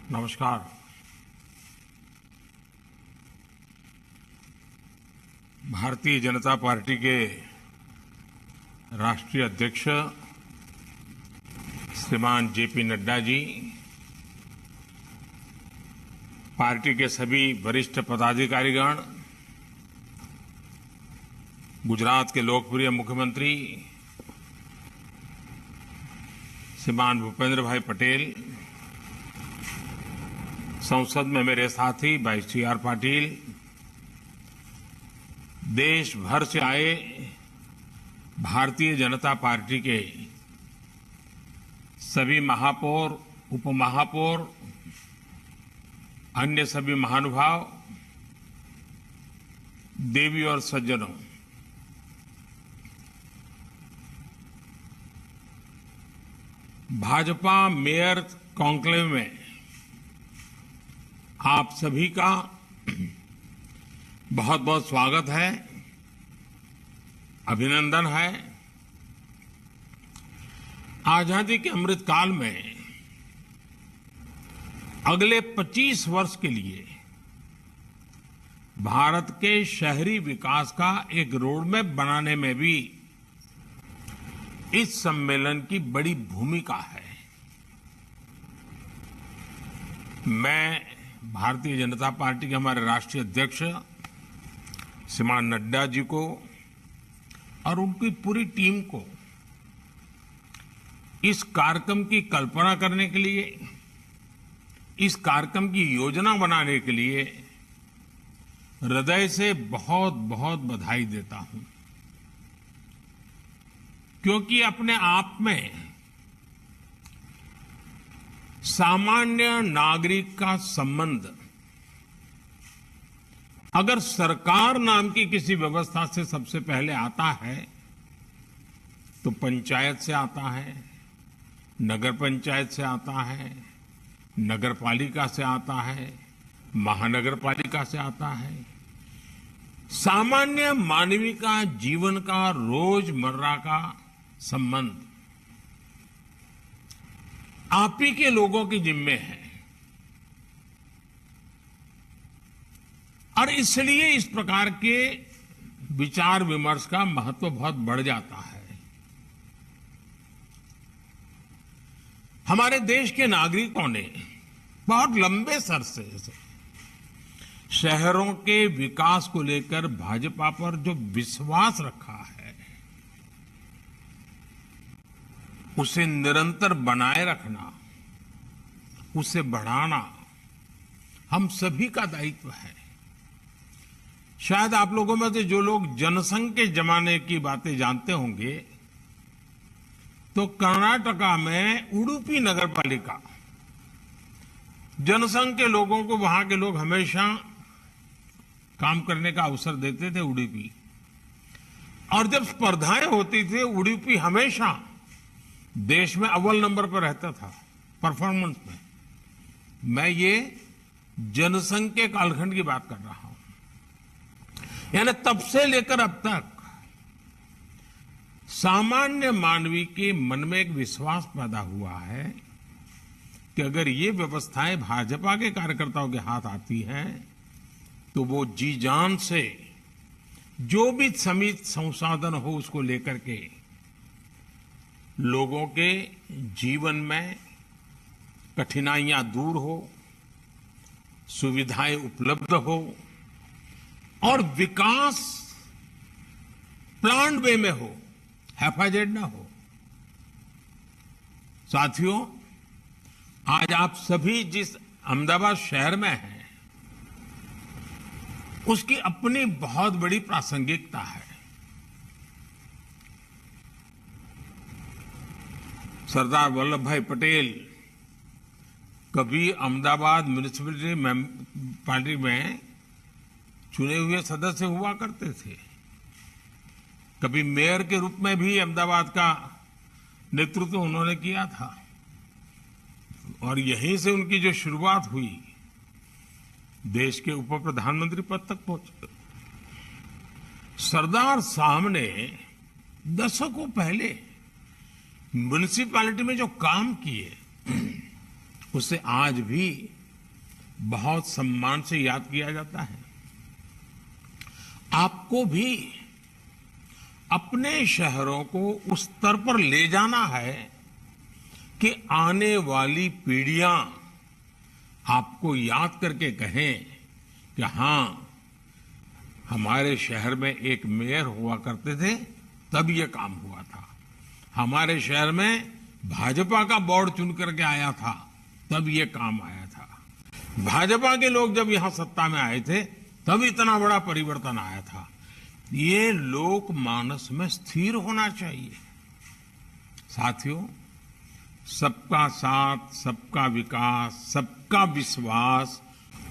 नमस्कार। भारतीय जनता पार्टी के राष्ट्रीय अध्यक्ष श्रीमान जेपी नड्डा जी, पार्टी के सभी वरिष्ठ पदाधिकारीगण, गुजरात के लोकप्रिय मुख्यमंत्री श्रीमान भूपेंद्र भाई पटेल, संसद में मेरे साथी भाई सी.आर. पाटिल, देश भर से आए भारतीय जनता पार्टी के सभी महापौर, उपमहापौर, अन्य सभी महानुभाव, देवी और सज्जनों, भाजपा मेयर कॉन्क्लेव में आप सभी का बहुत बहुत स्वागत है, अभिनंदन है। आजादी के अमृत काल में अगले 25 वर्ष के लिए भारत के शहरी विकास का एक रोडमैप बनाने में भी इस सम्मेलन की बड़ी भूमिका है। मैं भारतीय जनता पार्टी के हमारे राष्ट्रीय अध्यक्ष श्रीमान नड्डा जी को और उनकी पूरी टीम को इस कार्यक्रम की कल्पना करने के लिए, इस कार्यक्रम की योजना बनाने के लिए हृदय से बहुत बहुत बधाई देता हूं, क्योंकि अपने आप में सामान्य नागरिक का संबंध अगर सरकार नाम की किसी व्यवस्था से सबसे पहले आता है तो पंचायत से आता है, नगर पंचायत से आता है, नगर पालिका से आता है, महानगर पालिका से आता है। सामान्य मानवीय का जीवन का रोजमर्रा का संबंध आप ही के लोगों के जिम्मे है और इसलिए इस प्रकार के विचार विमर्श का महत्व बहुत बढ़ जाता है। हमारे देश के नागरिकों ने बहुत लंबे अरसे से शहरों के विकास को लेकर भाजपा पर जो विश्वास रखा है उसे निरंतर बनाए रखना, उसे बढ़ाना हम सभी का दायित्व है। शायद आप लोगों में से जो लोग जनसंघ के जमाने की बातें जानते होंगे तो कर्नाटका में उडुपी नगर पालिका, जनसंघ के लोगों को वहां के लोग हमेशा काम करने का अवसर देते थे उडुपी, और जब स्पर्धाएं होती थी उडुपी हमेशा देश में अव्वल नंबर पर रहता था परफॉर्मेंस में। मैं ये जनसंघ के कालखंड की बात कर रहा हूं, यानी तब से लेकर अब तक सामान्य मानवी के मन में एक विश्वास पैदा हुआ है कि अगर ये व्यवस्थाएं भाजपा के कार्यकर्ताओं के हाथ आती हैं तो वो जी जान से जो भी सीमित संसाधन हो उसको लेकर के लोगों के जीवन में कठिनाइयां दूर हो, सुविधाएं उपलब्ध हो और विकास प्लान्ड वे में हो, हैफाजेड ना हो। साथियों, आज आप सभी जिस अहमदाबाद शहर में हैं उसकी अपनी बहुत बड़ी प्रासंगिकता है। सरदार वल्लभ भाई पटेल कभी अहमदाबाद म्युनिसिपैलिटी पार्टी में चुने हुए सदस्य हुआ करते थे, कभी मेयर के रूप में भी अहमदाबाद का नेतृत्व उन्होंने किया था और यहीं से उनकी जो शुरुआत हुई देश के उप प्रधानमंत्री पद तक पहुंचे। सरदार साहब ने दशकों पहले म्युनिसिपैलिटी में जो काम किए उससे आज भी बहुत सम्मान से याद किया जाता है। आपको भी अपने शहरों को उस स्तर पर ले जाना है कि आने वाली पीढ़ियां आपको याद करके कहें कि हां, हमारे शहर में एक मेयर हुआ करते थे, तब ये काम हुआ था। हमारे शहर में भाजपा का बोर्ड चुन करके आया था, तब ये काम आया था। भाजपा के लोग जब यहां सत्ता में आए थे, तब इतना बड़ा परिवर्तन आया था। ये लोक मानस में स्थिर होना चाहिए। साथियों, सबका साथ, सबका विकास, सबका विश्वास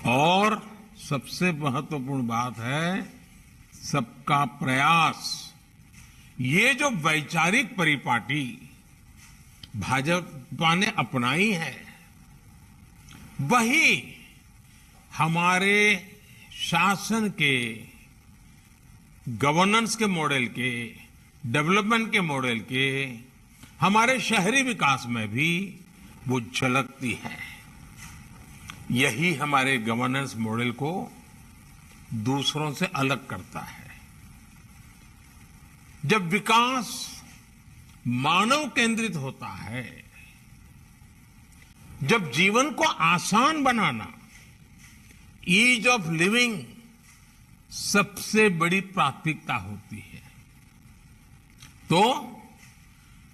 और सबसे महत्वपूर्ण बात है सबका प्रयास। ये जो वैचारिक परिपाटी भाजपा ने अपनाई है, वही हमारे शासन के, गवर्नेंस के मॉडल के, डेवलपमेंट के मॉडल के, हमारे शहरी विकास में भी वो झलकती है। यही हमारे गवर्नेंस मॉडल को दूसरों से अलग करता है। जब विकास मानव केंद्रित होता है, जब जीवन को आसान बनाना, ईज ऑफ लिविंग सबसे बड़ी प्राथमिकता होती है, तो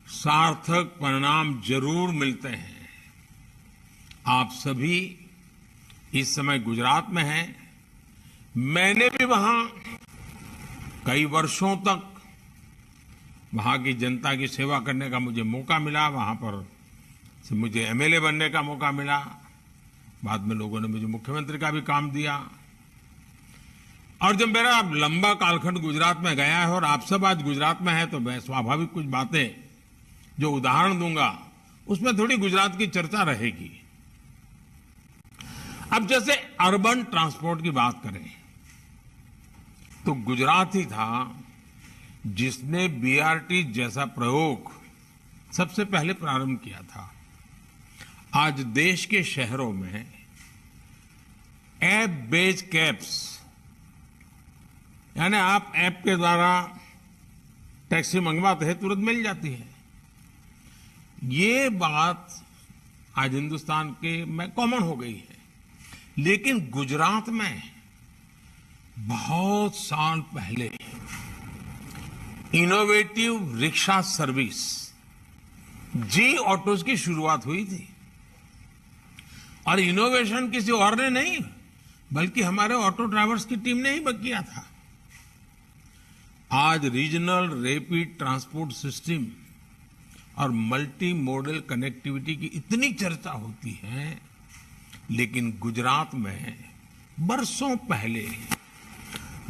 सार्थक परिणाम जरूर मिलते हैं। आप सभी इस समय गुजरात में हैं। मैंने भी वहां कई वर्षों तक वहां की जनता की सेवा करने का मुझे मौका मिला। वहां पर से मुझे एमएलए बनने का मौका मिला। बाद में लोगों ने मुझे मुख्यमंत्री का भी काम दिया। और जब मेरा लंबा कालखंड गुजरात में गया है और आप सब आज गुजरात में हैं, तो मैं स्वाभाविक कुछ बातें जो उदाहरण दूंगा, उसमें थोड़ी गुजरात की चर्चा रहेगी। अब जैसे अर्बन ट्रांसपोर्ट की बात करें, तो गुजरात ही था जिसने बीआरटी जैसा प्रयोग सबसे पहले प्रारंभ किया था। आज देश के शहरों में ऐप बेस्ड कैब्स, यानी आप ऐप के द्वारा टैक्सी मंगवाते हैं, तुरंत मिल जाती है। ये बात आज हिंदुस्तान के में कॉमन हो गई है। लेकिन गुजरात में बहुत साल पहले इनोवेटिव रिक्शा सर्विस जी ऑटोज की शुरुआत हुई थी। और इनोवेशन किसी और ने नहीं, बल्कि हमारे ऑटो ड्राइवर्स की टीम ने ही किया था। आज रीजनल रैपिड ट्रांसपोर्ट सिस्टम और मल्टी मॉडल कनेक्टिविटी की इतनी चर्चा होती है, लेकिन गुजरात में बरसों पहले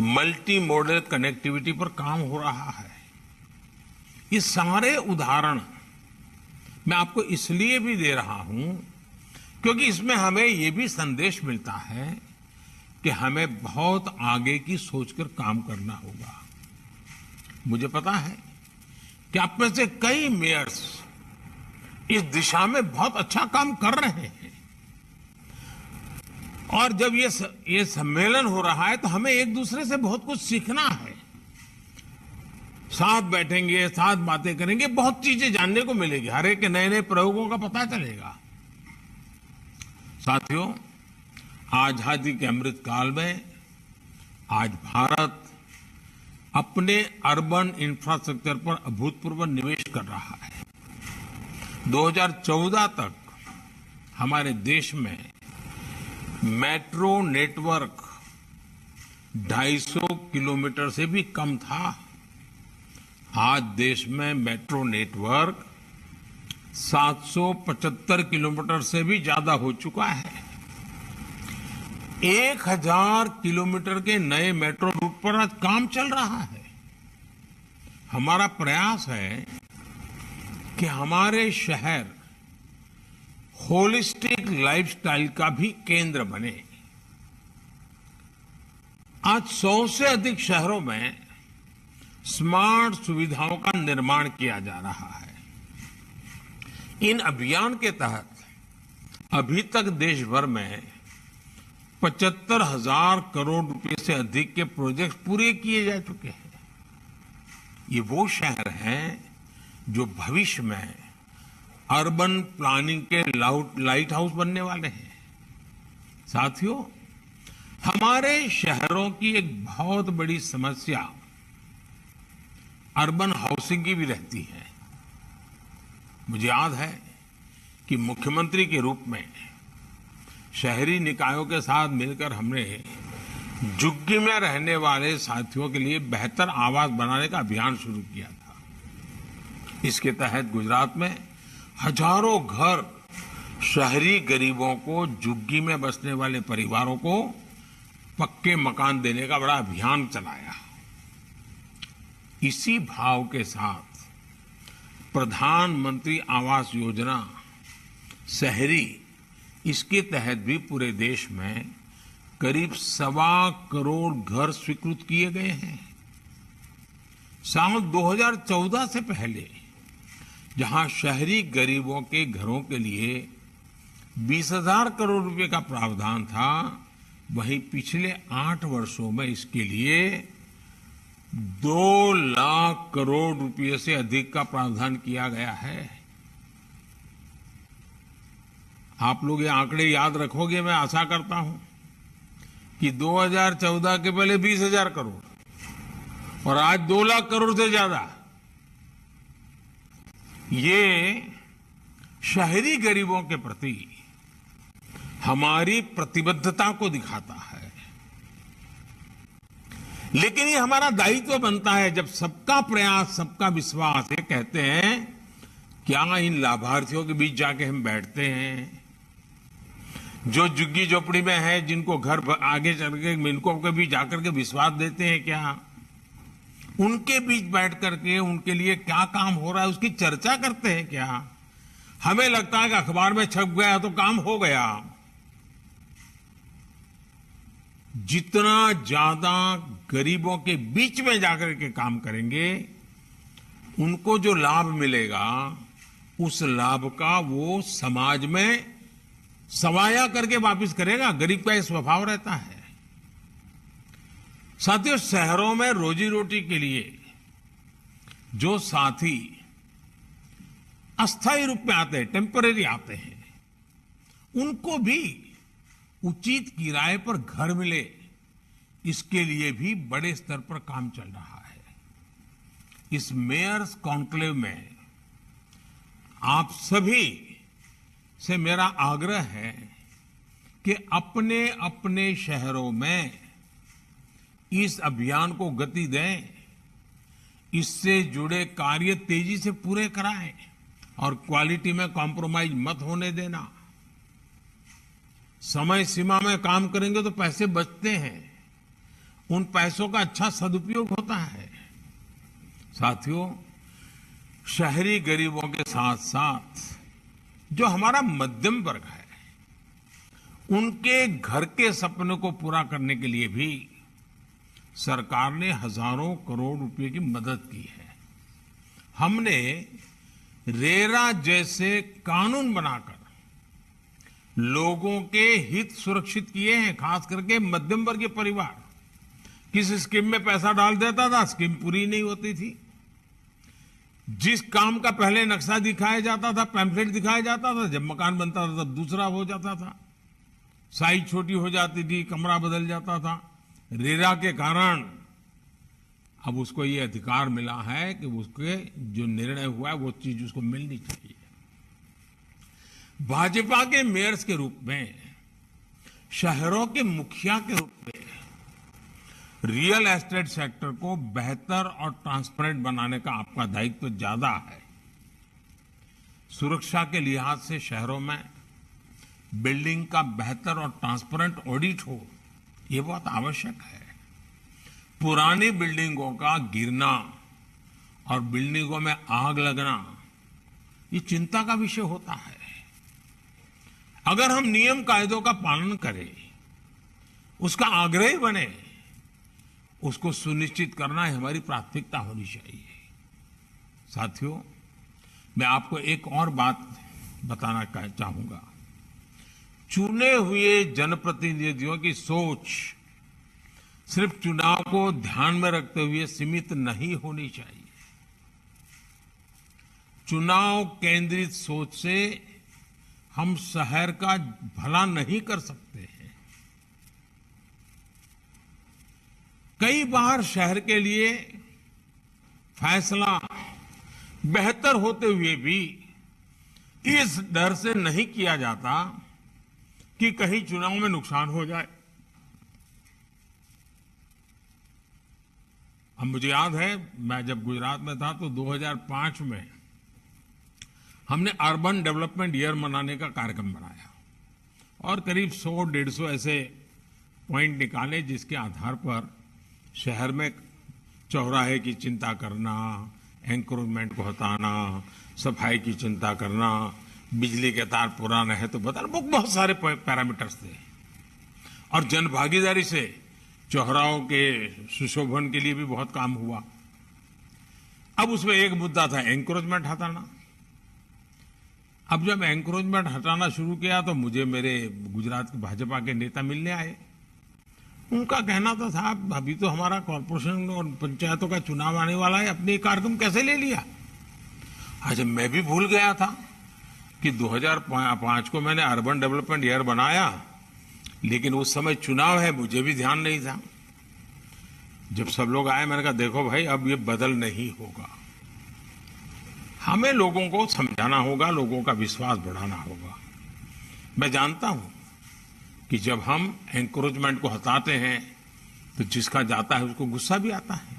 मल्टी मॉडल कनेक्टिविटी पर काम हो रहा है। ये सारे उदाहरण मैं आपको इसलिए भी दे रहा हूं क्योंकि इसमें हमें ये भी संदेश मिलता है कि हमें बहुत आगे की सोचकर काम करना होगा। मुझे पता है कि आप में से कई मेयर्स इस दिशा में बहुत अच्छा काम कर रहे हैं। और जब ये सम्मेलन हो रहा है, तो हमें एक दूसरे से बहुत कुछ सीखना है। साथ बैठेंगे, साथ बातें करेंगे, बहुत चीजें जानने को मिलेगी। हर एक के नए नए प्रयोगों का पता चलेगा। साथियों, आजादी के अमृत काल में आज भारत अपने अर्बन इंफ्रास्ट्रक्चर पर अभूतपूर्व निवेश कर रहा है। 2014 तक हमारे देश में मेट्रो नेटवर्क 250 किलोमीटर से भी कम था। आज देश में मेट्रो नेटवर्क 775 किलोमीटर से भी ज्यादा हो चुका है। 1000 किलोमीटर के नए मेट्रो रूट पर आज काम चल रहा है। हमारा प्रयास है कि हमारे शहर होलिस्टिक लाइफस्टाइल का भी केंद्र बने। आज 100 से अधिक शहरों में स्मार्ट सुविधाओं का निर्माण किया जा रहा है। इन अभियान के तहत अभी तक देश भर में 75,000 करोड़ रुपए से अधिक के प्रोजेक्ट पूरे किए जा चुके हैं। ये वो शहर हैं जो भविष्य में अर्बन प्लानिंग के लाइट हाउस बनने वाले हैं। साथियों, हमारे शहरों की एक बहुत बड़ी समस्या अर्बन हाउसिंग की भी रहती है। मुझे याद है कि मुख्यमंत्री के रूप में शहरी निकायों के साथ मिलकर हमने झुग्गी में रहने वाले साथियों के लिए बेहतर आवास बनाने का अभियान शुरू किया था। इसके तहत गुजरात में हजारों घर शहरी गरीबों को, झुग्गी में बसने वाले परिवारों को पक्के मकान देने का बड़ा अभियान चलाया। इसी भाव के साथ प्रधानमंत्री आवास योजना शहरी, इसके तहत भी पूरे देश में करीब 1.25 करोड़ घर स्वीकृत किए गए हैं। साल 2014 से पहले जहां शहरी गरीबों के घरों के लिए 20,000 करोड़ रुपए का प्रावधान था, वहीं पिछले 8 वर्षों में इसके लिए 2 लाख करोड़ रुपए से अधिक का प्रावधान किया गया है। आप लोग ये आंकड़े याद रखोगे, मैं आशा करता हूं कि 2014 के पहले 20,000 करोड़ और आज 2 लाख करोड़ से ज्यादा। ये शहरी गरीबों के प्रति हमारी प्रतिबद्धता को दिखाता है। लेकिन ये हमारा दायित्व बनता है, जब सबका प्रयास, सबका विश्वास, ये कहते हैं, क्या इन लाभार्थियों के बीच जाके हम बैठते हैं, जो झुग्गी झोपड़ी में है, जिनको घर आगे चल के इनको कभी जाकर के विश्वास देते हैं क्या? उनके बीच बैठ करके उनके लिए क्या काम हो रहा है उसकी चर्चा करते हैं क्या? हमें लगता है कि अखबार में छप गया तो काम हो गया। जितना ज्यादा गरीबों के बीच में जाकर के काम करेंगे, उनको जो लाभ मिलेगा, उस लाभ का वो समाज में सवाया करके वापस करेगा। गरीब का यह स्वभाव रहता है। साथियों, शहरों में रोजी रोटी के लिए जो साथी अस्थायी रूप में आते हैं, टेम्परेरी आते हैं, उनको भी उचित किराए पर घर मिले, इसके लिए भी बड़े स्तर पर काम चल रहा है। इस मेयर्स कॉन्क्लेव में आप सभी से मेरा आग्रह है कि अपने अपने शहरों में इस अभियान को गति दें, इससे जुड़े कार्य तेजी से पूरे कराएं और क्वालिटी में कॉम्प्रोमाइज मत होने देना। समय सीमा में काम करेंगे तो पैसे बचते हैं, उन पैसों का अच्छा सदुपयोग होता है। साथियों, शहरी गरीबों के साथ साथ जो हमारा मध्यम वर्ग है, उनके घर के सपने को पूरा करने के लिए भी सरकार ने हजारों करोड़ रुपए की मदद की है। हमने रेरा जैसे कानून बनाकर लोगों के हित सुरक्षित किए हैं, खास करके मध्यम वर्गीय परिवार। किस स्कीम में पैसा डाल देता था, स्कीम पूरी नहीं होती थी। जिस काम का पहले नक्शा दिखाया जाता था, पैम्फलेट दिखाया जाता था, जब मकान बनता था तब दूसरा हो जाता था, साइज छोटी हो जाती थी, कमरा बदल जाता था। रेरा के कारण अब उसको ये अधिकार मिला है कि उसके जो निर्णय हुआ है वो चीज उसको मिलनी चाहिए। भाजपा के मेयर्स के रूप में, शहरों के मुखिया के रूप में रियल एस्टेट सेक्टर को बेहतर और ट्रांसपेरेंट बनाने का आपका दायित्व ज्यादा है। सुरक्षा के लिहाज से शहरों में बिल्डिंग का बेहतर और ट्रांसपेरेंट ऑडिट हो, ये बहुत आवश्यक है। पुरानी बिल्डिंगों का गिरना और बिल्डिंगों में आग लगना, ये चिंता का विषय होता है। अगर हम नियम कायदों का पालन करें, उसका आग्रही बने, उसको सुनिश्चित करना हमारी प्राथमिकता होनी चाहिए। साथियों, मैं आपको एक और बात बताना चाहूंगा। चुने हुए जनप्रतिनिधियों की सोच सिर्फ चुनाव को ध्यान में रखते हुए सीमित नहीं होनी चाहिए। चुनाव केंद्रित सोच से हम शहर का भला नहीं कर सकते हैं। कई बार शहर के लिए फैसला बेहतर होते हुए भी इस डर से नहीं किया जाता कि कहीं चुनाव में नुकसान हो जाए। अब मुझे याद है, मैं जब गुजरात में था तो 2005 में हमने अर्बन डेवलपमेंट ईयर मनाने का कार्यक्रम बनाया और करीब 100-150 ऐसे पॉइंट निकाले जिसके आधार पर शहर में चौराहे की चिंता करना, एंक्रोचमेंट को हटाना, सफाई की चिंता करना, बिजली के तार पुराने हैं तो बदलना, बहुत सारे पैरामीटर्स थे। और जन भागीदारी से चौराहों के सुशोभन के लिए भी बहुत काम हुआ। अब उसमें एक मुद्दा था एंक्रोचमेंट हटाना। अब जब एंक्रोचमेंट हटाना शुरू किया तो मुझे मेरे गुजरात के भाजपा के नेता मिलने आए। उनका कहना तो था, अभी तो हमारा कॉर्पोरेशन और पंचायतों का चुनाव आने वाला है, अपने कार्यक्रम कैसे ले लिया। आज मैं भी भूल गया था कि 2005 को मैंने अर्बन डेवलपमेंट ईयर बनाया, लेकिन उस समय चुनाव है, मुझे भी ध्यान नहीं था। जब सब लोग आए मैंने कहा देखो भाई, अब ये बदल नहीं होगा। हमें लोगों को समझाना होगा, लोगों का विश्वास बढ़ाना होगा। मैं जानता हूं कि जब हम एंकरेजमेंट को हटाते हैं तो जिसका जाता है उसको गुस्सा भी आता है,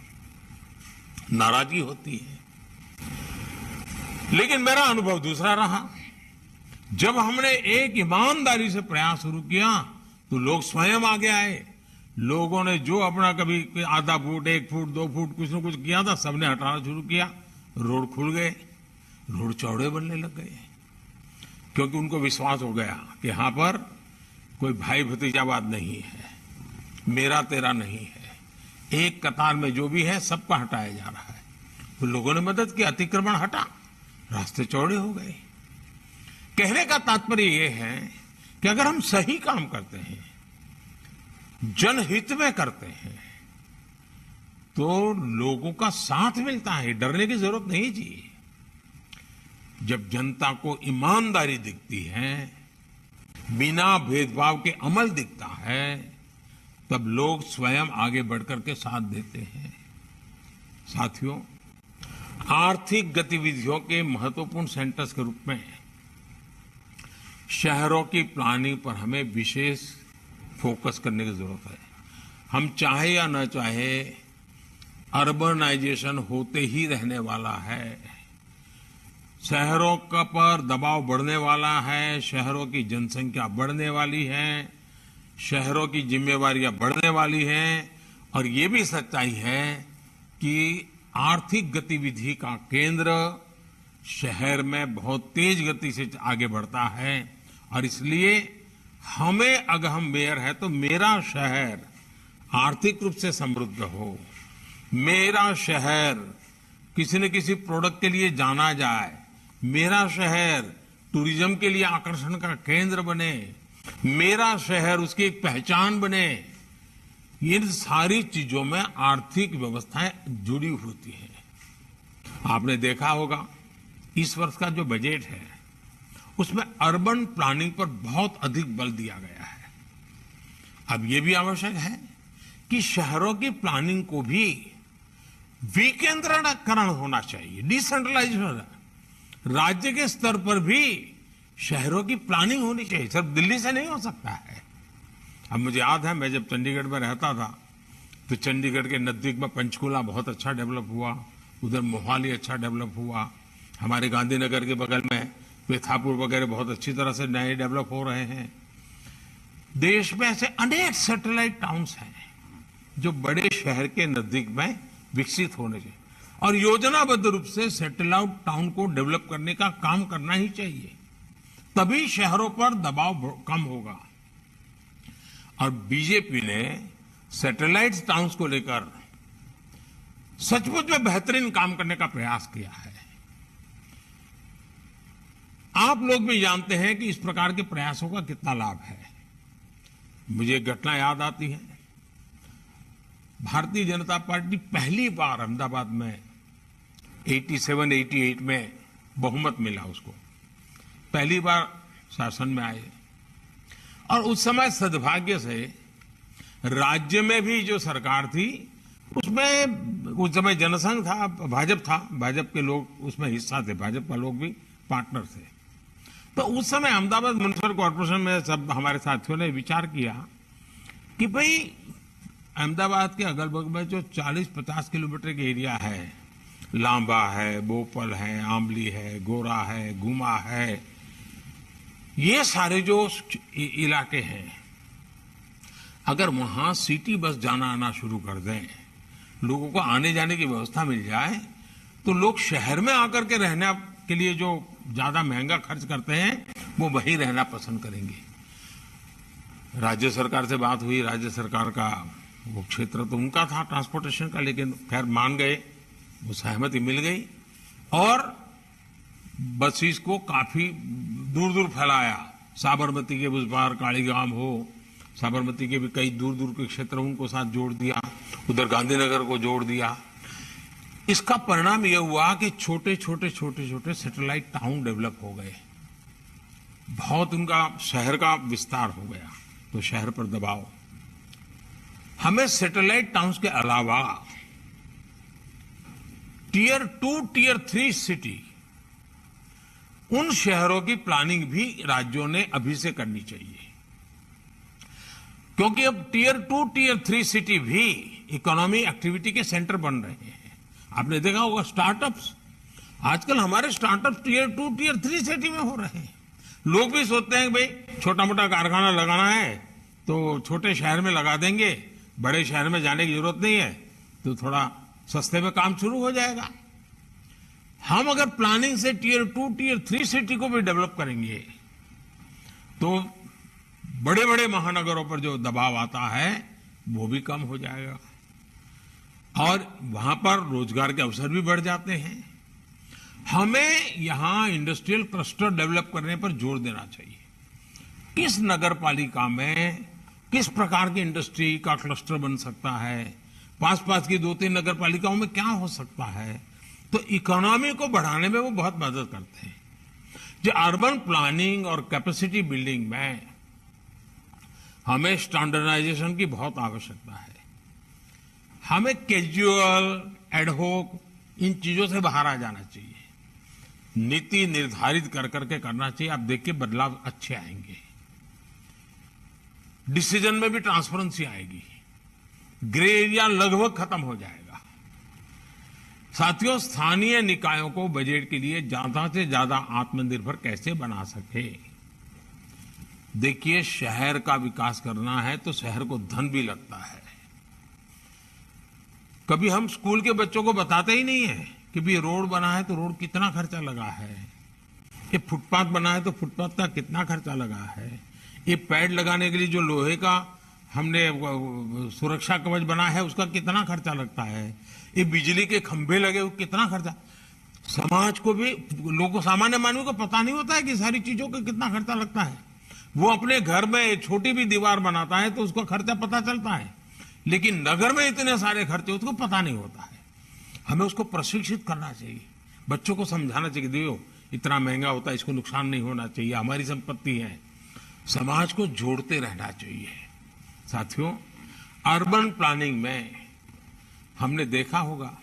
नाराजगी होती है। लेकिन मेरा अनुभव दूसरा रहा। जब हमने एक ईमानदारी से प्रयास शुरू किया तो लोग स्वयं आगे आए। लोगों ने जो अपना कभी आधा फुट, 1 फुट, 2 फुट कुछ न कुछ किया था, सबने हटाना शुरू किया। रोड खुल गए, रोड चौड़े बनने लग गए, क्योंकि उनको विश्वास हो गया कि यहां पर कोई भाई भतीजावाद नहीं है, मेरा तेरा नहीं है, एक कतार में जो भी है सबका हटाया जा रहा है। तो लोगों ने मदद की, अतिक्रमण हटा, रास्ते चौड़े हो गए। कहने का तात्पर्य यह है कि अगर हम सही काम करते हैं, जनहित में करते हैं, तो लोगों का साथ मिलता है, डरने की जरूरत नहीं जी। जब जनता को ईमानदारी दिखती है, बिना भेदभाव के अमल दिखता है, तब लोग स्वयं आगे बढ़कर के साथ देते हैं। साथियों, आर्थिक गतिविधियों के महत्वपूर्ण सेंटर्स के रूप में शहरों की प्लानिंग पर हमें विशेष फोकस करने की जरूरत है। हम चाहे या न चाहे, अर्बनाइजेशन होते ही रहने वाला है। शहरों का पर दबाव बढ़ने वाला है, शहरों की जनसंख्या बढ़ने वाली है, शहरों की जिम्मेवारियां बढ़ने वाली हैं, और ये भी सच्चाई है कि आर्थिक गतिविधि का केंद्र शहर में बहुत तेज गति से आगे बढ़ता है। और इसलिए हमें, अगर हम मेयर है तो मेरा शहर आर्थिक रूप से समृद्ध हो, मेरा शहर किसी न किसी प्रोडक्ट के लिए जाना जाए, मेरा शहर टूरिज्म के लिए आकर्षण का केंद्र बने, मेरा शहर उसकी एक पहचान बने। इन सारी चीजों में आर्थिक व्यवस्थाएं जुड़ी होती हैं। आपने देखा होगा इस वर्ष का जो बजट है उसमें अर्बन प्लानिंग पर बहुत अधिक बल दिया गया है। अब यह भी आवश्यक है कि शहरों की प्लानिंग को भी विकेंद्रीकरण होना चाहिए, डिसेंट्रलाइजेशन। राज्य के स्तर पर भी शहरों की प्लानिंग होनी चाहिए, सिर्फ दिल्ली से नहीं हो सकता है। अब मुझे याद है, मैं जब चंडीगढ़ में रहता था तो चंडीगढ़ के नजदीक में पंचकूला बहुत अच्छा डेवलप हुआ, उधर मोहाली अच्छा डेवलप हुआ, हमारे गांधीनगर के बगल में पेथापुर वगैरह बहुत अच्छी तरह से नए डेवलप हो रहे हैं। देश में ऐसे अनेक सैटेलाइट टाउन्स हैं जो बड़े शहर के नजदीक में विकसित होने चाहिए, और योजनाबद्ध रूप से सैटेलाइट टाउन को डेवलप करने का काम करना ही चाहिए, तभी शहरों पर दबाव कम होगा। और बीजेपी ने सैटेलाइट टाउन्स को लेकर सचमुच में बेहतरीन काम करने का प्रयास किया है। आप लोग भी जानते हैं कि इस प्रकार के प्रयासों का कितना लाभ है। मुझे एक घटना याद आती है। भारतीय जनता पार्टी पहली बार अहमदाबाद में 87-88 में बहुमत मिला उसको, पहली बार शासन में आए। और उस समय सद्भाग्य से राज्य में भी जो सरकार थी उसमें उस समय जनसंघ था, भाजपा के लोग उसमें हिस्सा थे, भाजपा के लोग भी पार्टनर थे। तो उस समय अहमदाबाद म्युनिसिपल कॉर्पोरेशन में सब हमारे साथियों ने विचार किया कि भाई अहमदाबाद के अगल बगल में जो 40-50 किलोमीटर के एरिया है, लांबा है, बोपल है, आंबली है, गोरा है, गुमा है, ये सारे जो इलाके हैं, अगर वहां सिटी बस जाना आना शुरू कर दें, लोगों को आने जाने की व्यवस्था मिल जाए, तो लोग शहर में आकर के रहने के लिए जो ज्यादा महंगा खर्च करते हैं वो वहीं रहना पसंद करेंगे। राज्य सरकार से बात हुई, राज्य सरकार का वो क्षेत्र तो उनका था ट्रांसपोर्टेशन का, लेकिन खैर मान गए, वो सहमति मिल गई और बसेस को काफी दूर दूर फैलाया। साबरमती के उस पार कालीगाम हो, साबरमती के भी कई दूर दूर के क्षेत्र उनको साथ जोड़ दिया, उधर गांधीनगर को जोड़ दिया। इसका परिणाम यह हुआ कि छोटे छोटे सैटेलाइट टाउन डेवलप हो गए, बहुत उनका शहर का विस्तार हो गया, तो शहर पर दबाव। हमें सैटेलाइट टाउन्स के अलावा टियर 2, टियर 3 सिटी, उन शहरों की प्लानिंग भी राज्यों ने अभी से करनी चाहिए, क्योंकि अब टियर 2, टियर 3 सिटी भी इकोनॉमी एक्टिविटी के सेंटर बन रहे हैं। आपने देखा होगा स्टार्टअप्स, आजकल हमारे स्टार्टअप्स टियर 2, टियर 3 सिटी में हो रहे हैं। लोग भी सोचते हैं भाई छोटा मोटा कारखाना लगाना है तो छोटे शहर में लगा देंगे, बड़े शहर में जाने की जरूरत नहीं है, तो थोड़ा सस्ते में काम शुरू हो जाएगा। हम अगर प्लानिंग से टियर 2, टियर 3 सिटी को भी डेवलप करेंगे तो बड़े बड़े महानगरों पर जो दबाव आता है वो भी कम हो जाएगा और वहां पर रोजगार के अवसर भी बढ़ जाते हैं। हमें यहां इंडस्ट्रियल क्लस्टर डेवलप करने पर जोर देना चाहिए। किस नगर पालिका में किस प्रकार की इंडस्ट्री का क्लस्टर बन सकता है, पास की 2-3 नगर पालिकाओं में क्या हो सकता है, तो इकोनॉमी को बढ़ाने में वो बहुत मदद करते हैं। जो अर्बन प्लानिंग और कैपेसिटी बिल्डिंग में हमें स्टैंडर्डाइजेशन की बहुत आवश्यकता है। हमें कैजुअल, एडहोक इन चीजों से बाहर आ जाना चाहिए, नीति निर्धारित कर करके करना चाहिए। आप देखिए बदलाव अच्छे आएंगे, डिसीजन में भी ट्रांसपेरेंसी आएगी, ग्रे एरिया लगभग खत्म हो जाएगा। साथियों, स्थानीय निकायों को बजट के लिए ज्यादा से ज्यादा आत्मनिर्भर कैसे बना सके। देखिए, शहर का विकास करना है तो शहर को धन भी लगता है। कभी हम स्कूल के बच्चों को बताते ही नहीं है कि भी रोड बना है तो रोड कितना खर्चा लगा है, ये फुटपाथ बना है तो फुटपाथ का कितना खर्चा लगा है, ये पैड लगाने के लिए जो लोहे का हमने सुरक्षा कवच बना है उसका कितना खर्चा लगता है, ये बिजली के खंभे लगे वो कितना खर्चा। समाज को भी, लोगों सामान्य मानव को पता नहीं होता है कि सारी चीजों का कितना खर्चा लगता है। वो अपने घर में एक छोटी भी दीवार बनाता है तो उसका खर्चा पता चलता है, लेकिन नगर में इतने सारे खर्चे उसको पता नहीं होता है। हमें उसको प्रशिक्षित करना चाहिए, बच्चों को समझाना चाहिए, देखो इतना महंगा होता है, इसको नुकसान नहीं होना चाहिए, हमारी संपत्ति है। समाज को जोड़ते रहना चाहिए। साथियों, अर्बन प्लानिंग में हमने देखा होगा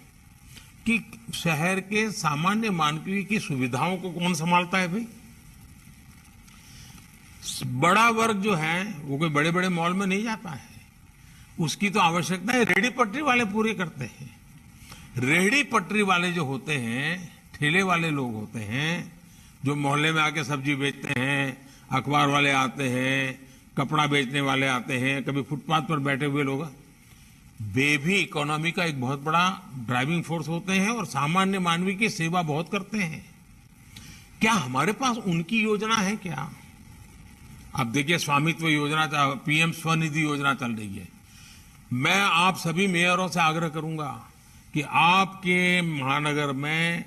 कि शहर के सामान्य मानवीय की सुविधाओं को कौन संभालता है भाई? बड़ा वर्ग जो है वो कोई बड़े बड़े मॉल में नहीं जाता है, उसकी तो आवश्यकता है रेहड़ी पटरी वाले पूरे करते हैं। रेहड़ी पटरी वाले जो होते हैं, ठेले वाले लोग होते हैं, जो मोहल्ले में आके सब्जी बेचते हैं, अखबार वाले आते हैं, कपड़ा बेचने वाले आते हैं, कभी फुटपाथ पर बैठे हुए लोग, वे भी इकोनॉमी का एक बहुत बड़ा ड्राइविंग फोर्स होते हैं और सामान्य मानवीय की सेवा बहुत करते हैं। क्या हमारे पास उनकी योजना है क्या? आप देखिए, स्वामित्व योजना, पीएम स्वनिधि योजना चल रही है। मैं आप सभी मेयरों से आग्रह करूंगा कि आपके महानगर में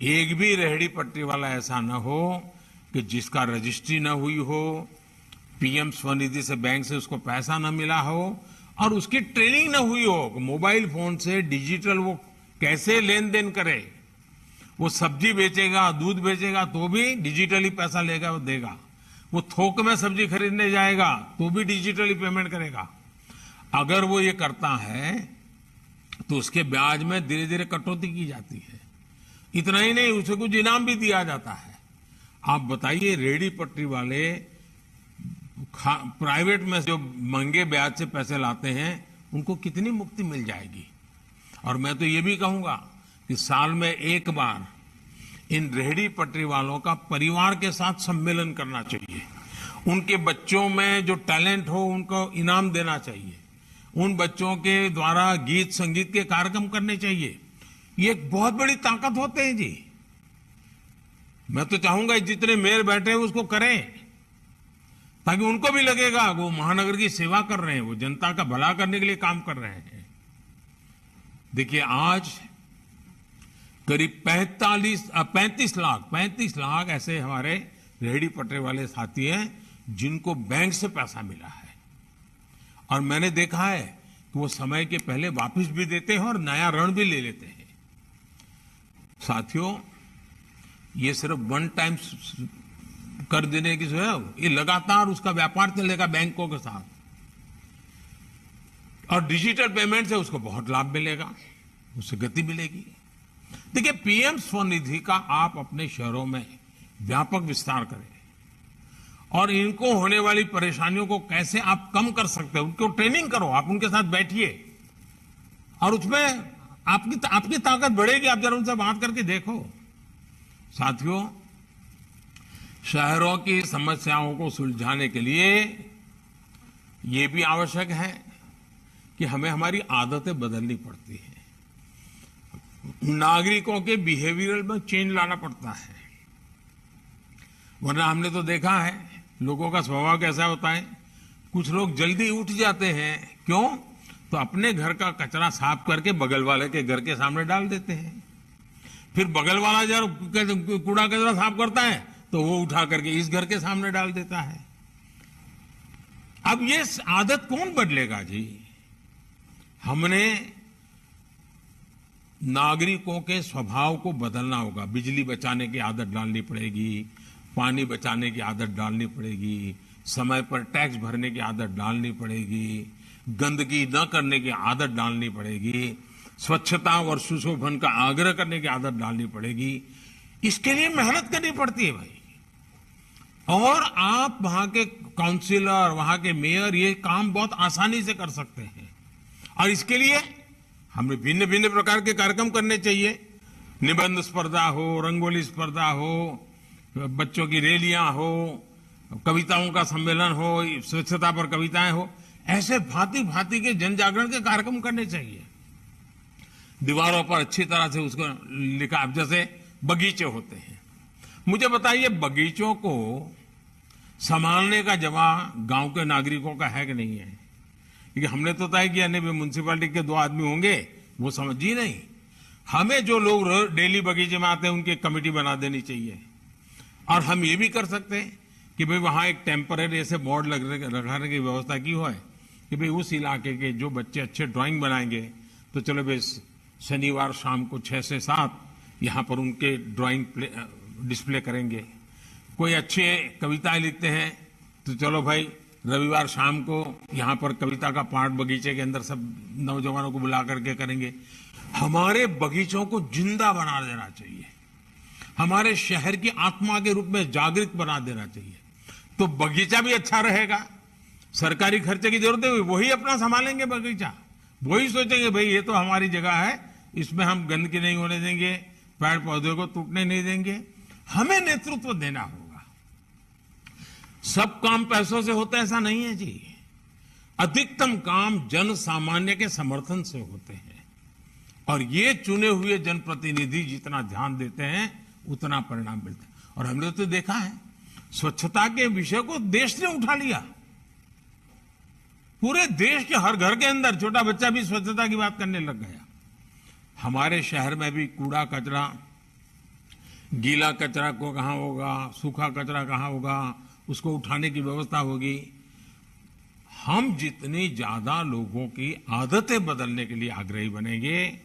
एक भी रेहड़ी पटरी वाला ऐसा न हो कि जिसका रजिस्ट्री न हुई हो, पीएम स्वनिधि से बैंक से उसको पैसा न मिला हो और उसकी ट्रेनिंग न हुई हो, मोबाइल फोन से डिजिटल वो कैसे लेन देन करे। वो सब्जी बेचेगा, दूध बेचेगा तो भी डिजिटली पैसा लेगा, वो देगा। वो थोक में सब्जी खरीदने जाएगा तो भी डिजिटली पेमेंट करेगा। अगर वो ये करता है तो उसके ब्याज में धीरे धीरे कटौती की जाती है। इतना ही नहीं, उसे कुछ इनाम भी दिया जाता है। आप बताइए, रेहड़ी पटरी वाले प्राइवेट में जो महंगे ब्याज से पैसे लाते हैं उनको कितनी मुक्ति मिल जाएगी। और मैं तो ये भी कहूंगा कि साल में एक बार इन रेहड़ी पटरी वालों का परिवार के साथ सम्मेलन करना चाहिए। उनके बच्चों में जो टैलेंट हो उनको इनाम देना चाहिए। उन बच्चों के द्वारा गीत संगीत के कार्यक्रम करने चाहिए। ये एक बहुत बड़ी ताकत होते हैं जी। मैं तो चाहूंगा जितने मेयर बैठे हैं उसको करें, ताकि उनको भी लगेगा वो महानगर की सेवा कर रहे हैं, वो जनता का भला करने के लिए काम कर रहे हैं। देखिए, आज करीब 35 लाख ऐसे हमारे रेहड़ी पटरी वाले साथी हैं जिनको बैंक से पैसा मिला है। और मैंने देखा है कि वो समय के पहले वापस भी देते हैं और नया ऋण भी ले लेते हैं। साथियों, ये सिर्फ वन टाइम कर देने की जरूरत है, ये लगातार उसका व्यापार चलेगा बैंकों के साथ। और डिजिटल पेमेंट से उसको बहुत लाभ मिलेगा, उससे गति मिलेगी। देखिए, पीएम स्वनिधि का आप अपने शहरों में व्यापक विस्तार करें और इनको होने वाली परेशानियों को कैसे आप कम कर सकते हैं, उनको ट्रेनिंग करो। आप उनके साथ बैठिए और उसमें आपकी ताकत बढ़ेगी। आप जरा उनसे बात करके देखो। साथियों, शहरों की समस्याओं को सुलझाने के लिए ये भी आवश्यक है कि हमें हमारी आदतें बदलनी पड़ती हैं। नागरिकों के बिहेवियर में चेंज लाना पड़ता है, वरना हमने तो देखा है लोगों का स्वभाव कैसा होता है। कुछ लोग जल्दी उठ जाते हैं, क्यों? तो अपने घर का कचरा साफ करके बगल वाले के घर के सामने डाल देते हैं। फिर बगल वाला जब कूड़ा कचरा साफ करता है तो वो उठा करके इस घर के सामने डाल देता है। अब ये आदत कौन बदलेगा जी? हमने नागरिकों के स्वभाव को बदलना होगा। बिजली बचाने की आदत डालनी पड़ेगी, पानी बचाने की आदत डालनी पड़ेगी, समय पर टैक्स भरने की आदत डालनी पड़ेगी, गंदगी न करने की आदत डालनी पड़ेगी, स्वच्छता और सुशोभन का आग्रह करने की आदत डालनी पड़ेगी। इसके लिए मेहनत करनी पड़ती है भाई। और आप वहां के काउंसिलर, वहां के मेयर ये काम बहुत आसानी से कर सकते हैं। और इसके लिए हमें भिन्न भिन्न प्रकार के कार्यक्रम करने चाहिए। निबंध स्पर्धा हो, रंगोली स्पर्धा हो, बच्चों की रैलियां हो, कविताओं का सम्मेलन हो, स्वच्छता पर कविताएं हो। ऐसे भांति भांति के जन जागरण के कार्यक्रम करने चाहिए। दीवारों पर अच्छी तरह से उसको लिखा, जैसे बगीचे होते हैं। मुझे बताइए, बगीचों को संभालने का जवाब गांव के नागरिकों का है कि नहीं है? क्योंकि हमने तो तय किया नहीं, म्युनिसिपैलिटी के 2 आदमी होंगे, वो समझिए नहीं। हमें जो लोग डेली बगीचे में आते हैं उनकी कमेटी बना देनी चाहिए। और हम ये भी कर सकते हैं कि भाई वहां एक टेम्पररी ऐसे बोर्ड लगाने की व्यवस्था की हो है कि भाई उस इलाके के जो बच्चे अच्छे ड्राइंग बनाएंगे तो चलो भाई शनिवार शाम को 6 से 7 यहाँ पर उनके ड्राइंग डिस्प्ले करेंगे। कोई अच्छे कविताएं लिखते हैं तो चलो भाई रविवार शाम को यहाँ पर कविता का पाठ बगीचे के अंदर सब नौजवानों को बुला करके करेंगे। हमारे बगीचों को जिंदा बना देना चाहिए, हमारे शहर की आत्मा के रूप में जागृत बना देना चाहिए। तो बगीचा भी अच्छा रहेगा, सरकारी खर्चे की जरूरत है, वही अपना संभालेंगे बगीचा। वही सोचेंगे भाई ये तो हमारी जगह है, इसमें हम गंदगी नहीं होने देंगे, पेड़ पौधे को टूटने नहीं देंगे। हमें नेतृत्व देना होगा। सब काम पैसों से होता है ऐसा नहीं है जी। अधिकतम काम जन सामान्य के समर्थन से होते हैं। और ये चुने हुए जनप्रतिनिधि जितना ध्यान देते हैं उतना परिणाम मिलता है। और हमने तो देखा है, स्वच्छता के विषय को देश ने उठा लिया। पूरे देश के हर घर के अंदर छोटा बच्चा भी स्वच्छता की बात करने लग गया। हमारे शहर में भी कूड़ा कचरा गीला कचरा को कहाँ होगा, सूखा कचरा कहाँ होगा, उसको उठाने की व्यवस्था होगी। हम जितनी ज्यादा लोगों की आदतें बदलने के लिए आग्रही बनेंगे,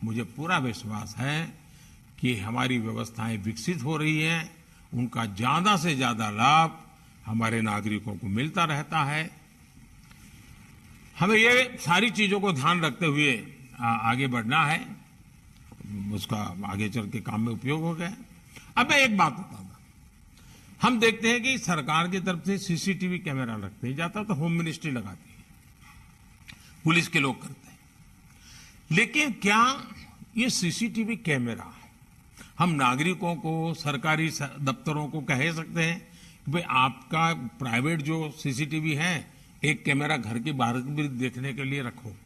मुझे पूरा विश्वास है कि हमारी व्यवस्थाएं विकसित हो रही हैं, उनका ज्यादा से ज्यादा लाभ हमारे नागरिकों को मिलता रहता है। हमें ये सारी चीजों को ध्यान रखते हुए आगे बढ़ना है, उसका आगे चल के काम में उपयोग हो गया। अब मैं एक बात बताता हूं, हम देखते हैं कि सरकार की तरफ से सीसीटीवी कैमरा रखते ही जाता तो होम मिनिस्ट्री लगाती है, पुलिस के लोग करते हैं। लेकिन क्या ये सीसीटीवी कैमरा हम नागरिकों को, सरकारी दफ्तरों को कह सकते हैं कि भाई आपका प्राइवेट जो सीसीटीवी है, एक कैमरा घर के बाहर भी देखने के लिए रखो?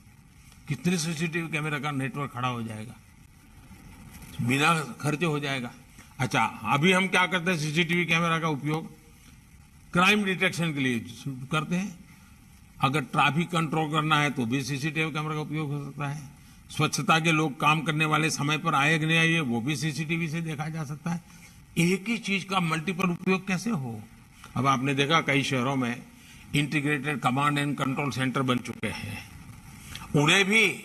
कितने सीसीटीवी कैमरा का नेटवर्क खड़ा हो जाएगा, बिना खर्चे हो जाएगा। अच्छा, अभी हम क्या करते हैं, सीसीटीवी कैमरा का उपयोग क्राइम डिटेक्शन के लिए करते हैं। अगर ट्रैफिक कंट्रोल करना है तो भी सीसीटीवी कैमरा का उपयोग हो सकता है। स्वच्छता के लोग काम करने वाले समय पर आए कि नहीं आए, वो भी सीसीटीवी से देखा जा सकता है। एक ही चीज का मल्टीपल उपयोग कैसे हो? अब आपने देखा कई शहरों में integrated command and control centre बन चुके हैं, उन्हें भी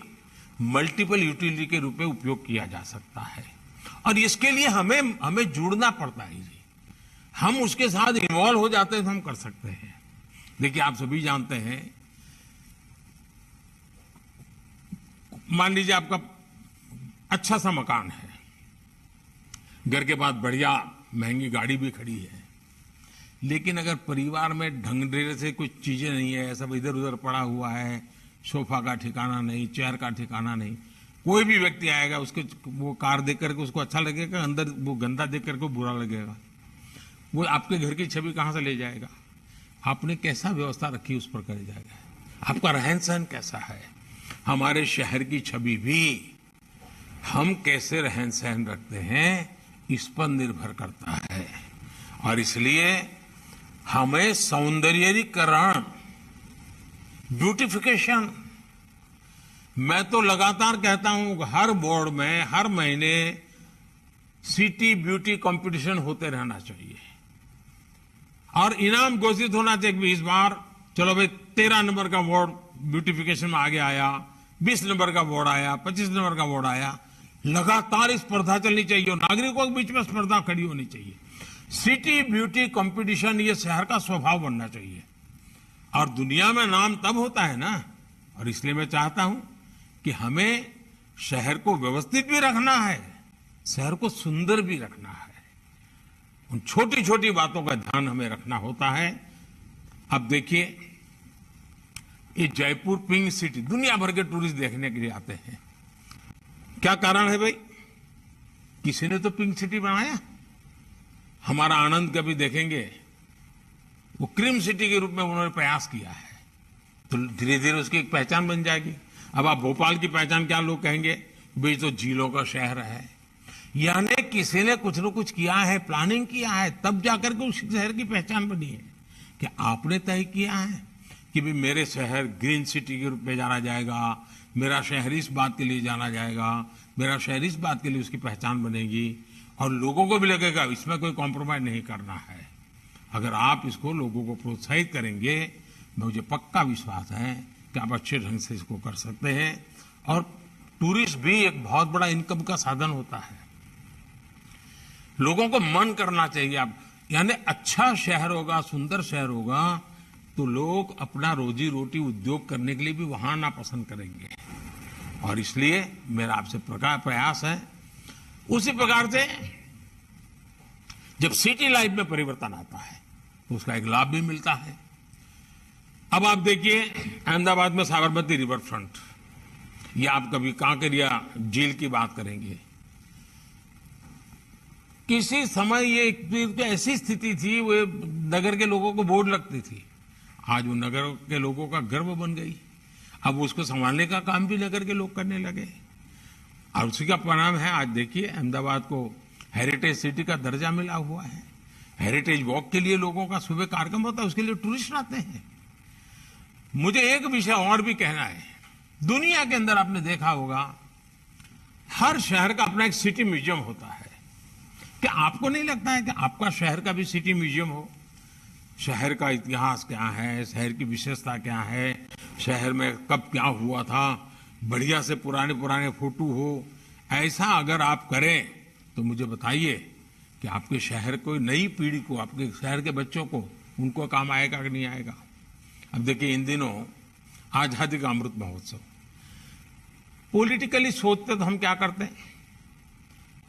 मल्टीपल यूटिलिटी के रूप में उपयोग किया जा सकता है। और इसके लिए हमें जुड़ना पड़ता है जी, हम उसके साथ इन्वॉल्व हो जाते हैं तो हम कर सकते हैं। देखिए, आप सभी जानते हैं, मान लीजिए आपका अच्छा सा मकान है, घर के पास बढ़िया महंगी गाड़ी भी खड़ी है, लेकिन अगर परिवार में ढंग से कुछ चीजें नहीं है, सब इधर उधर पड़ा हुआ है, सोफा का ठिकाना नहीं, चेयर का ठिकाना नहीं, कोई भी व्यक्ति आएगा उसके वो कार देख करके उसको अच्छा लगेगा, अंदर वो गंदा देख करके बुरा लगेगा, वो आपके घर की छवि कहां से ले जाएगा? आपने कैसा व्यवस्था रखी उस पर कर जाएगा, आपका रहन सहन कैसा है। हमारे शहर की छवि भी हम कैसे रहन सहन रखते हैं इस पर निर्भर करता है। और इसलिए हमें सौंदर्यीकरण, ब्यूटिफिकेशन, मैं तो लगातार कहता हूं हर बोर्ड में हर महीने सिटी ब्यूटी कंपटीशन होते रहना चाहिए और इनाम घोषित होना चाहिए कि इस बार चलो भाई 13 नंबर का बोर्ड ब्यूटिफिकेशन में आगे आया, 20 नंबर का बोर्ड आया, 25 नंबर का बोर्ड आया। लगातार स्पर्धा चलनी चाहिए और नागरिकों के बीच में स्पर्धा खड़ी होनी चाहिए। सिटी ब्यूटी कंपटीशन ये शहर का स्वभाव बनना चाहिए और दुनिया में नाम तब होता है ना। और इसलिए मैं चाहता हूं कि हमें शहर को व्यवस्थित भी रखना है, शहर को सुंदर भी रखना है। उन छोटी छोटी बातों का ध्यान हमें रखना होता है। अब देखिए, ये जयपुर पिंक सिटी, दुनिया भर के टूरिस्ट देखने के लिए आते हैं। क्या कारण है भाई? किसी ने तो पिंक सिटी बनाया। हमारा आनंद कभी देखेंगे, वो क्रीम सिटी के रूप में उन्होंने प्रयास किया है, तो धीरे धीरे उसकी एक पहचान बन जाएगी। अब आप भोपाल की पहचान क्या लोग कहेंगे, भाई तो झीलों का शहर है। यानी किसी ने कुछ न कुछ किया है, प्लानिंग किया है, तब जाकर के उस शहर की पहचान बनी है। क्या आपने तय किया है कि भाई मेरे शहर ग्रीन सिटी के रूप में जाना जाएगा, मेरा शहर इस बात के लिए जाना जाएगा, मेरा शहर इस बात के लिए उसकी पहचान बनेगी और लोगों को भी लगेगा इसमें कोई कॉम्प्रोमाइज नहीं करना है। अगर आप इसको लोगों को प्रोत्साहित करेंगे, मुझे पक्का विश्वास है कि आप अच्छे ढंग से इसको कर सकते हैं। और टूरिस्ट भी एक बहुत बड़ा इनकम का साधन होता है। लोगों को मन करना चाहिए, आप यानी अच्छा शहर होगा, सुंदर शहर होगा तो लोग अपना रोजी रोटी उद्योग करने के लिए भी वहां आना पसंद करेंगे। और इसलिए मेरा आपसे प्रयास है, उसी प्रकार से जब सिटी लाइफ में परिवर्तन आता है तो उसका एक लाभ भी मिलता है। अब आप देखिए, अहमदाबाद में साबरमती रिवर फ्रंट, या आप कभी कांकरिया झील की बात करेंगे, किसी समय ये ऐसी स्थिति थी, वो नगर के लोगों को बोझ लगती थी, आज वो नगर के लोगों का गर्व बन गई। अब उसको संभालने का काम भी नगर के लोग करने लगे और उसी का परिणाम है आज देखिए अहमदाबाद को हेरिटेज सिटी का दर्जा मिला हुआ है। हेरिटेज वॉक के लिए लोगों का सुबह कार्यक्रम होता है, उसके लिए टूरिस्ट आते हैं। मुझे एक विषय और भी कहना है, दुनिया के अंदर आपने देखा होगा हर शहर का अपना एक सिटी म्यूजियम होता है। क्या आपको नहीं लगता है कि आपका शहर का भी सिटी म्यूजियम हो? शहर का इतिहास क्या है, शहर की विशेषता क्या है, शहर में कब क्या हुआ था, बढ़िया से पुराने पुराने फोटो हो, ऐसा अगर आप करें तो मुझे बताइए कि आपके शहर को, नई पीढ़ी को, आपके शहर के बच्चों को, उनको काम आएगा कि नहीं आएगा? अब देखिए, इन दिनों आजादी का अमृत महोत्सव, पॉलिटिकली सोचते तो हम क्या करते हैं,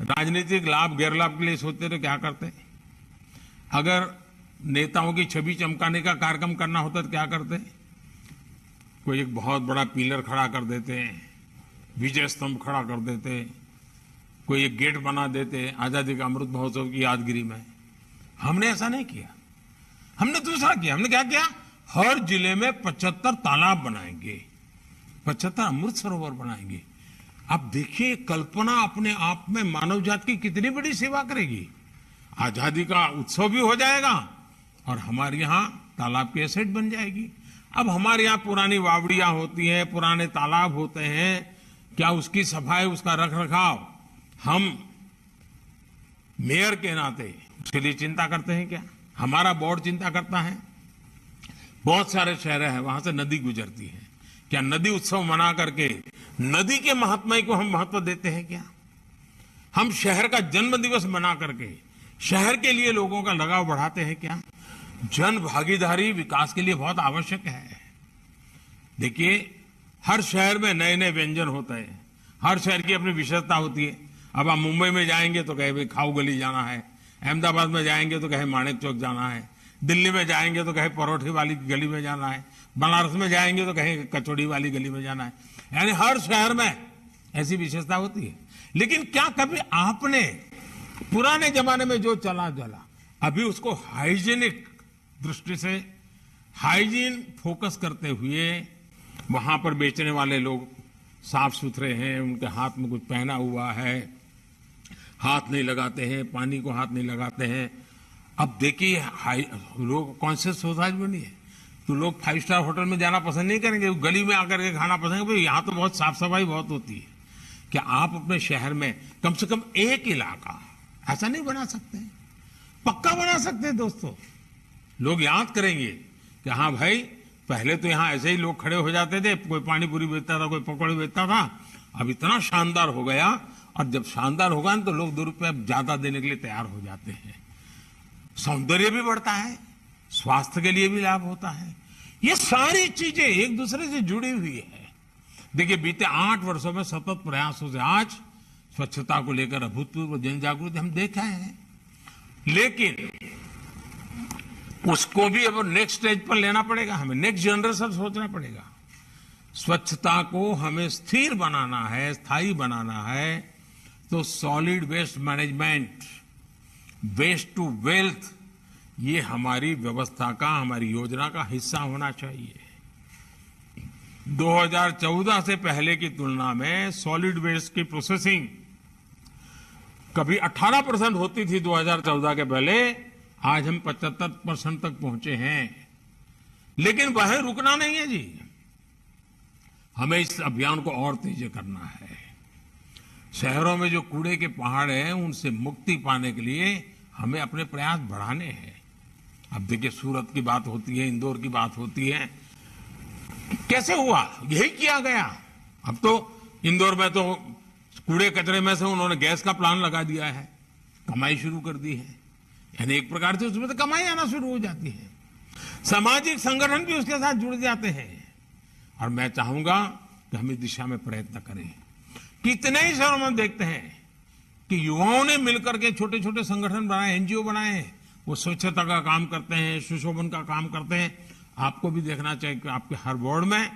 राजनीतिक लाभ गैर लाभ के लिए सोचते तो क्या करते हैं, अगर नेताओं की छवि चमकाने का कार्यक्रम करना होता तो क्या करते हैं, कोई एक बहुत बड़ा पिलर खड़ा कर देते हैं, विजय स्तंभ खड़ा कर देते हैं, कोई एक गेट बना देते आजादी का अमृत महोत्सव की यादगिरी में। हमने ऐसा नहीं किया, हमने दूसरा किया। हमने क्या किया, हर जिले में 75 तालाब बनाएंगे, 75 अमृत सरोवर बनाएंगे। आप देखिए, कल्पना अपने आप में मानव जाति की कितनी बड़ी सेवा करेगी। आजादी का उत्सव भी हो जाएगा और हमारे यहाँ तालाब की एसेट बन जाएगी। अब हमारे यहाँ पुरानी वावड़ियां होती हैं, पुराने तालाब होते हैं, क्या उसकी सफाई, उसका रख रखाव हम मेयर के नाते उसके लिए चिंता करते हैं क्या? हमारा बोर्ड चिंता करता है? बहुत सारे शहर हैं, वहां से नदी गुजरती है, क्या नदी उत्सव मना करके नदी के महात्म्य को हम महत्व देते हैं क्या? हम शहर का जन्म दिवस मना करके शहर के लिए लोगों का लगाव बढ़ाते हैं क्या? जन भागीदारी विकास के लिए बहुत आवश्यक है। देखिए, हर शहर में नए नए व्यंजन होते हैं, हर शहर की अपनी विशेषता होती है। अब आप मुंबई में जाएंगे तो कहे भाई खाऊ गली जाना है, अहमदाबाद में जाएंगे तो कहे माणिक चौक जाना है, दिल्ली में जाएंगे तो कहे परोठे वाली गली में जाना है, बनारस में जाएंगे तो कहे कचौड़ी वाली गली में जाना है। यानी हर शहर में ऐसी विशेषता होती है। लेकिन क्या कभी आपने पुराने जमाने में जो चला अभी उसको हाइजीनिक दृष्टि से, हाइजीन फोकस करते हुए, वहां पर बेचने वाले लोग साफ सुथरे हैं, उनके हाथ में कुछ पहना हुआ है, हाथ नहीं लगाते हैं, पानी को हाथ नहीं लगाते हैं। अब देखिए, लोग कॉन्शियस सोसाइटी बनी है तो लोग 5 स्टार होटल में जाना पसंद नहीं करेंगे, गली में आकर के खाना पसंद करेंगे। यहाँ तो बहुत साफ सफाई बहुत होती है। क्या आप अपने शहर में कम से कम एक इलाका ऐसा नहीं बना सकते? पक्का बना सकते हैं दोस्तों। लोग याद करेंगे कि हाँ भाई, पहले तो यहाँ ऐसे ही लोग खड़े हो जाते थे, कोई पानी पूरी बेचता था, कोई पकौड़े बेचता था, अब इतना शानदार हो गया। और जब शानदार होगा तो लोग 2 रुपये ज्यादा देने के लिए तैयार हो जाते हैं। सौंदर्य भी बढ़ता है, स्वास्थ्य के लिए भी लाभ होता है। ये सारी चीजें एक दूसरे से जुड़ी हुई है। देखिए, बीते 8 वर्षों में सतत प्रयासों से आज स्वच्छता को लेकर अभूतपूर्व जन जागृति हम देख रहे हैं। लेकिन उसको भी अब नेक्स्ट स्टेज पर लेना पड़ेगा, हमें नेक्स्ट जनरेशन सोचना पड़ेगा। स्वच्छता को हमें स्थिर बनाना है, स्थायी बनाना है, तो solid waste management, waste to wealth, ये हमारी व्यवस्था का, हमारी योजना का हिस्सा होना चाहिए। 2014 से पहले की तुलना में सॉलिड वेस्ट की प्रोसेसिंग कभी 18% होती थी 2014 के पहले, आज हम 75% तक पहुंचे हैं। लेकिन वह रुकना नहीं है जी, हमें इस अभियान को और तेज करना है। शहरों में जो कूड़े के पहाड़ हैं, उनसे मुक्ति पाने के लिए हमें अपने प्रयास बढ़ाने हैं। अब देखिए, सूरत की बात होती है, इंदौर की बात होती है, कैसे हुआ? यही किया गया। अब तो इंदौर में तो कूड़े कचरे में से उन्होंने गैस का प्लांट लगा दिया है, कमाई शुरू कर दी है। यानी एक प्रकार से उसमें तो कमाई आना शुरू हो जाती है। सामाजिक संगठन भी उसके साथ जुड़ जाते हैं। और मैं चाहूंगा कि हम इस दिशा में प्रयत्न करें। कितने ही शहरों में देखते हैं कि युवाओं ने मिलकर के छोटे छोटे संगठन बनाए, एनजीओ बनाए, वो स्वच्छता का काम करते हैं, सुशोभन का काम करते हैं। आपको भी देखना चाहिए कि आपके हर वार्ड में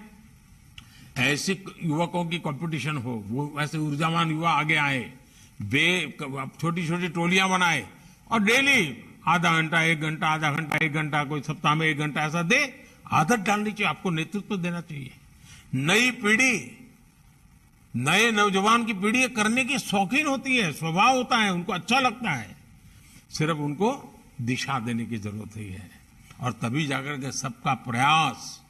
ऐसे युवकों की कंपटीशन हो, वो ऐसे ऊर्जावान युवा आगे आए, वे छोटी छोटी टोलियां बनाए और डेली आधा घंटा, 1 घंटा, आधा घंटा, 1 घंटा, कोई सप्ताह में 1 घंटा ऐसा दे। आदत डालनी चाहिए, आपको नेतृत्व देना चाहिए। नई पीढ़ी, नए नौजवान की पीढ़ी करने की शौकीन होती है, स्वभाव होता है, उनको अच्छा लगता है। सिर्फ उनको दिशा देने की जरूरत ही है। और तभी जाकर के सबका प्रयास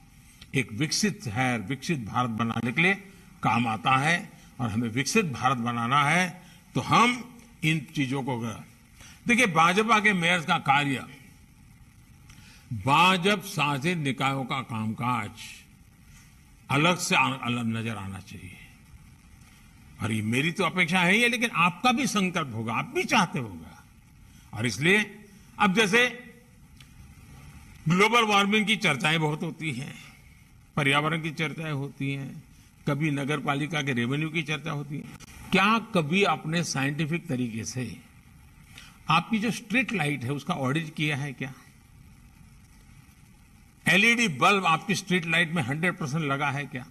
एक विकसित शहर, विकसित भारत बनाने के लिए काम आता है। और हमें विकसित भारत बनाना है तो हम इन चीजों को, देखिए, भाजपा के मेयर्स का कार्य भाजप शासित निकायों का कामकाज अलग से अलग नजर आना चाहिए। और ये मेरी तो अपेक्षा है ही, लेकिन आपका भी संकल्प होगा, आप भी चाहते होगा। और इसलिए अब जैसे ग्लोबल वार्मिंग की चर्चाएं बहुत होती हैं, पर्यावरण की चर्चाएं होती हैं, कभी नगर पालिका के रेवेन्यू की चर्चा होती है। क्या कभी आपने साइंटिफिक तरीके से आपकी जो स्ट्रीट लाइट है उसका ऑडिट किया है क्या? एलईडी बल्ब आपकी स्ट्रीट लाइट में 100% लगा है क्या?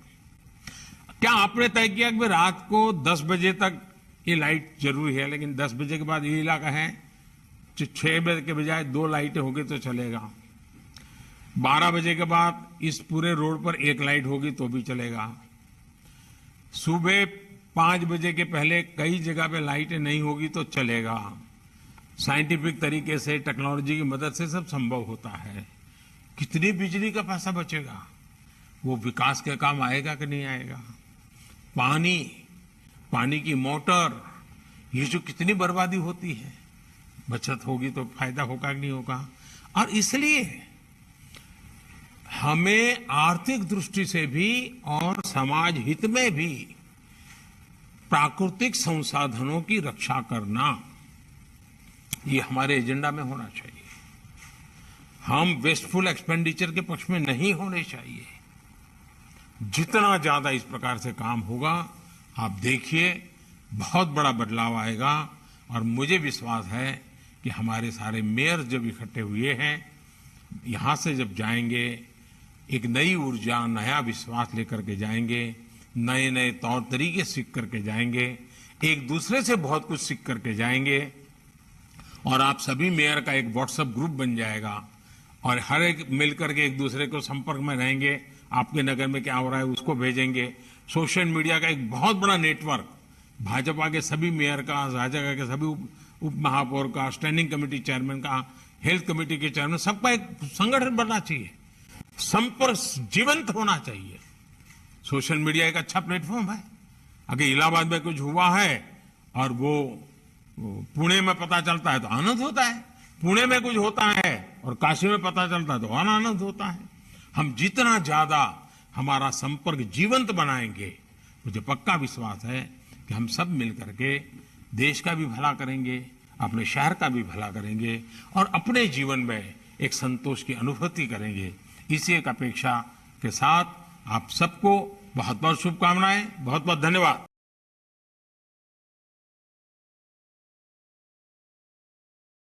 क्या आपने तय किया कि रात को 10 बजे तक ये लाइट जरूरी है, लेकिन 10 बजे के बाद ये इलाका है 6 बजे के बजाय 2 लाइटें होगी तो चलेगा, 12 बजे के बाद इस पूरे रोड पर 1 लाइट होगी तो भी चलेगा, सुबह 5 बजे के पहले कई जगह पे लाइटें नहीं होगी तो चलेगा। साइंटिफिक तरीके से, टेक्नोलॉजी की मदद से सब संभव होता है। कितनी बिजली का पैसा बचेगा, वो विकास के काम आएगा कि नहीं आएगा? पानी की मोटर, ये जो कितनी बर्बादी होती है, बचत होगी तो फायदा होगा कि नहीं होगा? और इसलिए हमें आर्थिक दृष्टि से भी और समाज हित में भी प्राकृतिक संसाधनों की रक्षा करना, ये हमारे एजेंडा में होना चाहिए। हम वेस्टफुल एक्सपेंडिचर के पक्ष में नहीं होने चाहिए। जितना ज्यादा इस प्रकार से काम होगा, आप देखिए बहुत बड़ा बदलाव आएगा। और मुझे विश्वास है कि हमारे सारे मेयर जब इकट्ठे हुए हैं, यहां से जब जाएंगे, एक नई ऊर्जा, नया विश्वास लेकर के जाएंगे, नए नए तौर तरीके सीख करके जाएंगे, एक दूसरे से बहुत कुछ सीख करके जाएंगे। और आप सभी मेयर का एक व्हाट्सएप ग्रुप बन जाएगा और हर एक मिलकर के एक दूसरे को संपर्क में रहेंगे। आपके नगर में क्या हो रहा है उसको भेजेंगे। सोशल मीडिया का एक बहुत बड़ा नेटवर्क भाजपा के सभी मेयर का, भाजपा के सभी उप महापौर का, स्टैंडिंग कमेटी चेयरमैन का, हेल्थ कमेटी के चेयरमैन, सबका एक संगठन बनना चाहिए। संपर्क जीवंत होना चाहिए। सोशल मीडिया एक अच्छा प्लेटफॉर्म है। अगर इलाहाबाद में कुछ हुआ है और वो पुणे में पता चलता है तो आनंद होता है, पुणे में कुछ होता है और काशी में पता चलता है तो और आनंद होता है। हम जितना ज्यादा हमारा संपर्क जीवंत बनाएंगे, मुझे पक्का विश्वास है कि हम सब मिलकर के देश का भी भला करेंगे, अपने शहर का भी भला करेंगे और अपने जीवन में एक संतोष की अनुभूति करेंगे। इसी एक अपेक्षा के साथ आप सबको बहुत बहुत शुभकामनाएं, बहुत बहुत धन्यवाद।